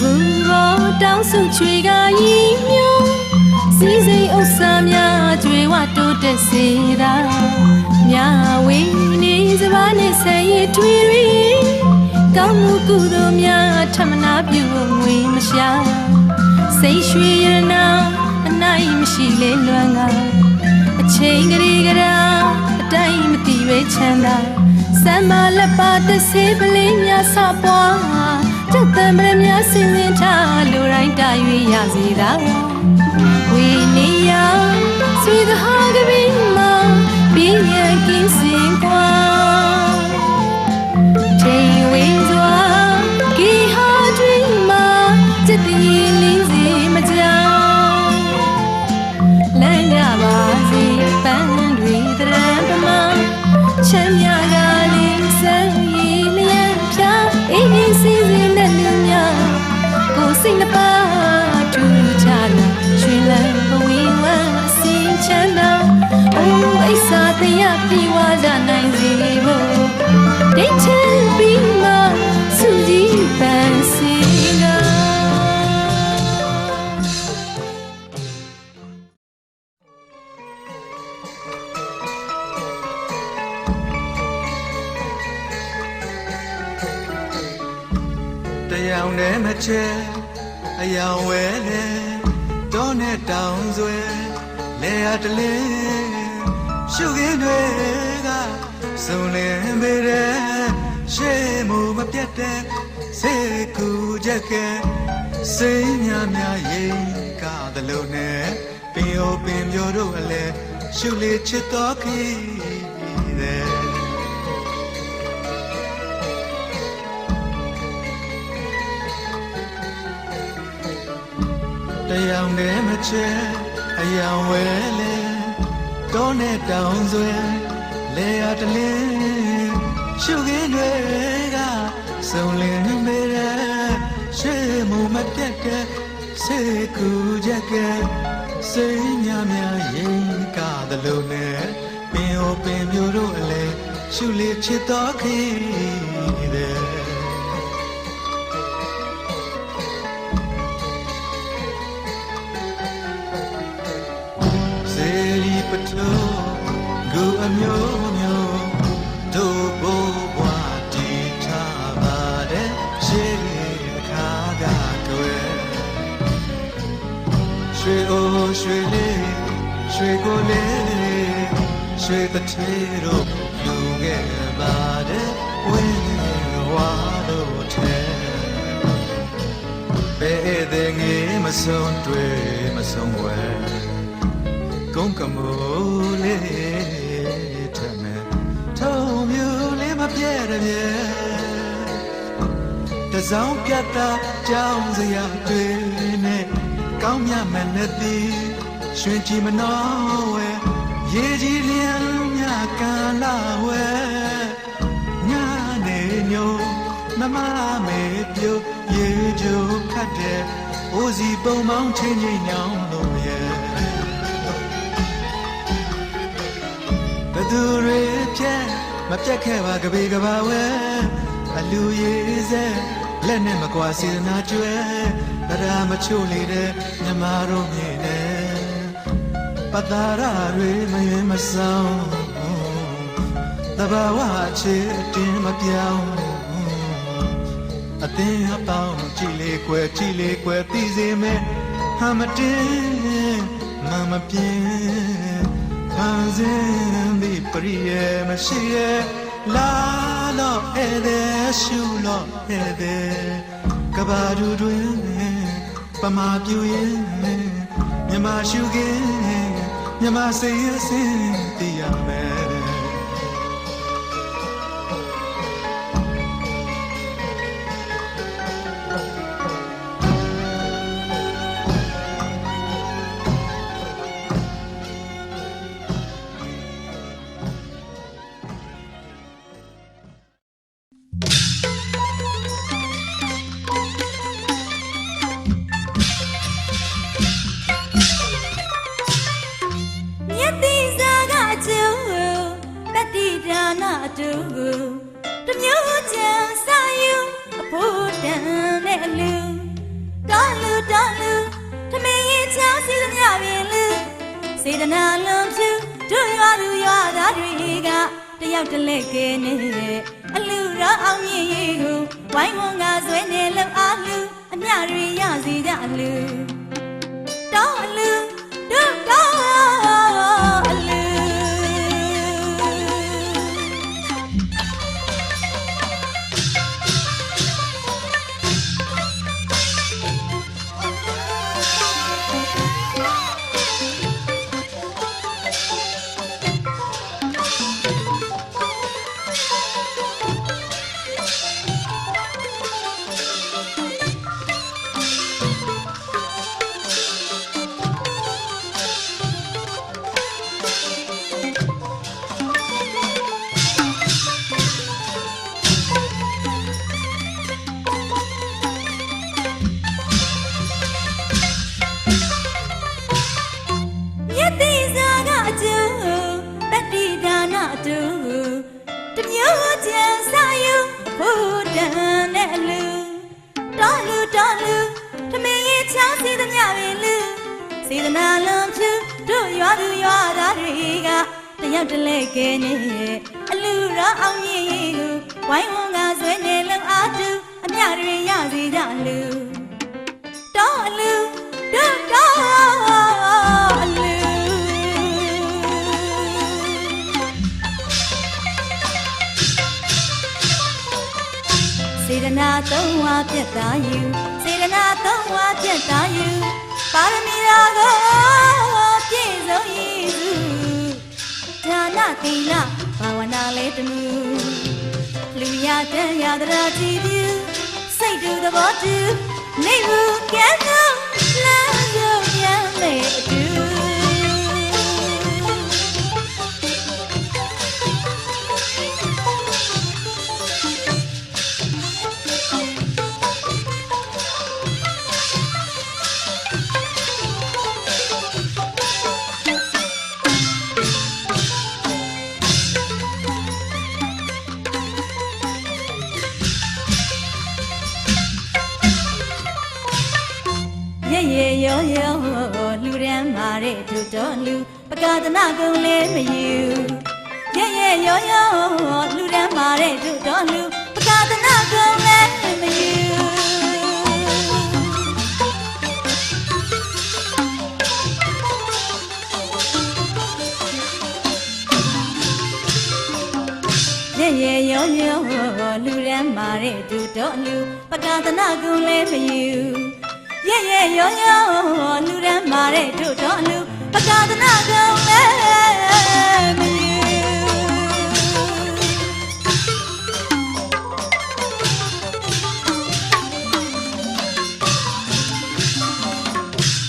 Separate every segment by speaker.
Speaker 1: ဘူဘောတောင်းစုချွေကရင်ညွန်းစီစိမ်ဥစ္စာများကျွေဝတိုးတက်စေတာမြဝေနေစပါးနဲ့ဆက်ရထွေတွေကောင်းမှုကုသိုလ်များထမနာပြုငွေမရှာစိတ်ရွှေရနာအနိုင်မရှိလေလွမ်းကအချိန်ကလေးကရာအတိုင်းမတည်ပဲချမ်းသာစမ်းမလက်ပါတဆေးပလင်းများဆပွားတက်တံပရများစင်ဝင်ထားလူတိုင်းတာ၍ရစေတာဝေနေရဆွေသဟာကပင်မှာပြင်းရကင်းစင်ကွာချိန်ဝေးစွာဂီဟာတွင်မှာစက်တည်လင်းစီမကြောင်လမ်းကြပါစေပန်းတွေတရံပမာချမ်းမြကလေးစမ်းရည်လျက်ဖြာအေးအေးစီစီနဲ့လူများကိုစိတ်နှပါထူချလာရွှင်လန်းဘဝဝမ်းအစင်ချမ်းသာအိုးအိဆာတရားပြေဝါကြနိုင်စေဖို့ဒိတ်ချင်ပြီးမှစူကြီးပန်းစီက
Speaker 2: တရားနဲ့မချဲအယောင်ဝဲလေတောနဲ့တောင်ဆွဲလေရတလင်းရှုခင်းတွေကစုံလင်ပေတဲ့ရှေးမှုမပြတ်တဲ့စေကူချက်ကဲစိတ်များများရင်ကားသလုံးနဲ့ပင်အိုပင်ပြောတို့အလဲရှုလေချစ်တော်ခီးတဲ့တရားနဲ့မချဲအယောင်ဝဲလေတောနဲ့တောင်ဆွဲလေရတလင်းရှုခင်းတွေကစုံလင်ပေတဲ့ရှေးမှုမပြတ်တဲ့စေကူချက်ကဲစိတ်များများရင်ကားသလိုနဲ့ပင်အိုပင်မျိုးတို့အလဲရှုလေချစ်တော်ခီးတဲ့ပထုဂူအမျိုးမျိုးတို့ဘိုးဘွားတည်ထားပါတဲ့ရှေးခါကကွယ်ရွှေအိုရွှေလေးရွှေကိုလေးရွှေတထေတို့လူခဲ့ပါတဲ့ဝင်းဝါတို့ထဲဘယ်တဲ့ငေးမဆုံးတွေ့မဆုံးဝဲကုန်းကမိုးလေးထမယ်ထုံမြူလေးမပြဲတဲ့ပြဲတစောင်းပြတ်တာကြောင်းစရာတွေနဲ့ကောင်းမြတ်မနဲ့သည်ရွှင်ကြည်မနှောဝဲရေကြီးလျံမြကန်လာဝဲညနေညိုမမမေပြုတ်ရေကြိုခတ်တဲ့အိုစီပုံမောင်းချင်းချင်းညောင်းလို့ရဲ့ဘသူတွေပြဲမပြတ်ခဲ့ပါကပေကဘာဝဲအလူရေးစဲလက်နဲ့မကွာစေနာကျွဲတရားမချို့လေတဲ့မြမတို့မြေနဲ့ပတာရတွေမယင်မဆောင်တဘာဝချစ်အတင်းမပြောင်းအတင်းအပေါင်းကြည်လေကွယ်ကြည်လေကွယ်သိစေမယ်ဟာမတင်းမပြင်းဖန်ဆင်းသည့်ပရိယေမရှိရဲ့လာတော့ဧည့်သည်ရှုလို့ဧည့်သည်ကဘာဒူတွင်ပမာပြူရင်မြမရှုခင်မြမစိတ်ရစင်တရားပဲ
Speaker 1: တမျိုးချမ်းစာယူအဖို့တန်တဲ့လူ တနာလုံးဖြူတို့ရွာသူရွာသားတွေကတယောက်တလက်ကဲနေအလူရောအောင်မြင်ရေးကိုဝိုင်းဝန်းကဆွဲနေလောက်အားလူအမြတွေရစီကြလူတောင်းအလူတို့တောင်းအလူစေတနာလုံးဖြူတို့ရွာသူရွာသားတွေကတယောက်တလက်ကဲနေအလူရောအောင်မြင်ရေးကိုဝိုင်းဝန်းကဆွဲနေလုံအားတူအမြတွေရစီကြလူတောင်းအလူတို့တောင်းအလူစေတနာသုံးဝါပြတ်သားယူစေတနာသုံးဝါပြတ်သားယူပါရမီရာကိုပြည့်စုံရေးစုဒါနသီလဘာဝနာလေးတမှုလူရတဲ့ရတရာကြည်ပြုစိတ်တူသဘောတူနေဘူးကဲတော့လမ်းရုံရမ်းမဲ့အတူရောရောလူရမ်းမာတဲ့သူတော်လူပကာဒနာကုံလေးမယူရဲရောရောလူရမ်းမာတဲ့သူတော်လူပကာဒနာကုံလေးမယူရဲရောရောလူရမ်းမာတဲ့သူတော်လူပကာဒနာကုံလေးမယူရဲရောရောလူရမ်းမာတဲ့တို့တော်လူပကာဒနာကုံလည်းမယူ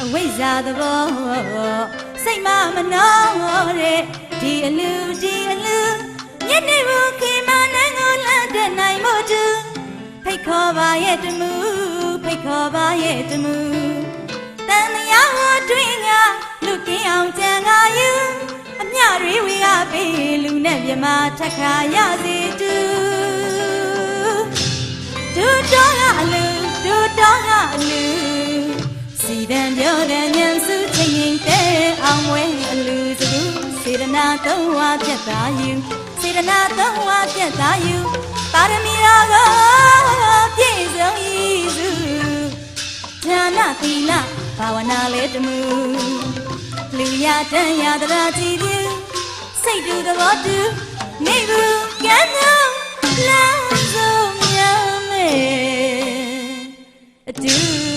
Speaker 1: အဝိဇ္ဇာသဘောစိတ်မမနှောတဲ့ဒီအလူညနေဘူးခေမနိုင်ကိုလက်တဲ့နိုင်မို့တူဖိတ်ခေါ်ပါရဲ့တမှုဖိတ်ခေါ်ပါရဲ့တမှုတန်မြာဝတွင်ကလူကင်းအောင်ကြံကယူအမြတွေဝေကပေးလူနဲ့မြမထက်ခါရစေတူတော်ကအလူစီတန်ပြောတဲ့ညံစုချင်းရင်တဲအောင်ဝဲအလူစုစေတနာသုံးဝါပြတ်သားယူစေတနာသုံးဝါပြတ်သားယူပါရမီရာကိုပြည့်စုံရေးစုဒါနသီလဘာဝနာလေးတမှုလူရတဲ့ရတရာကြည်ပြုစိတ်တူသဘောတူနေဘူးကဲတော့လမ်းဆုံးများမယ်အတူ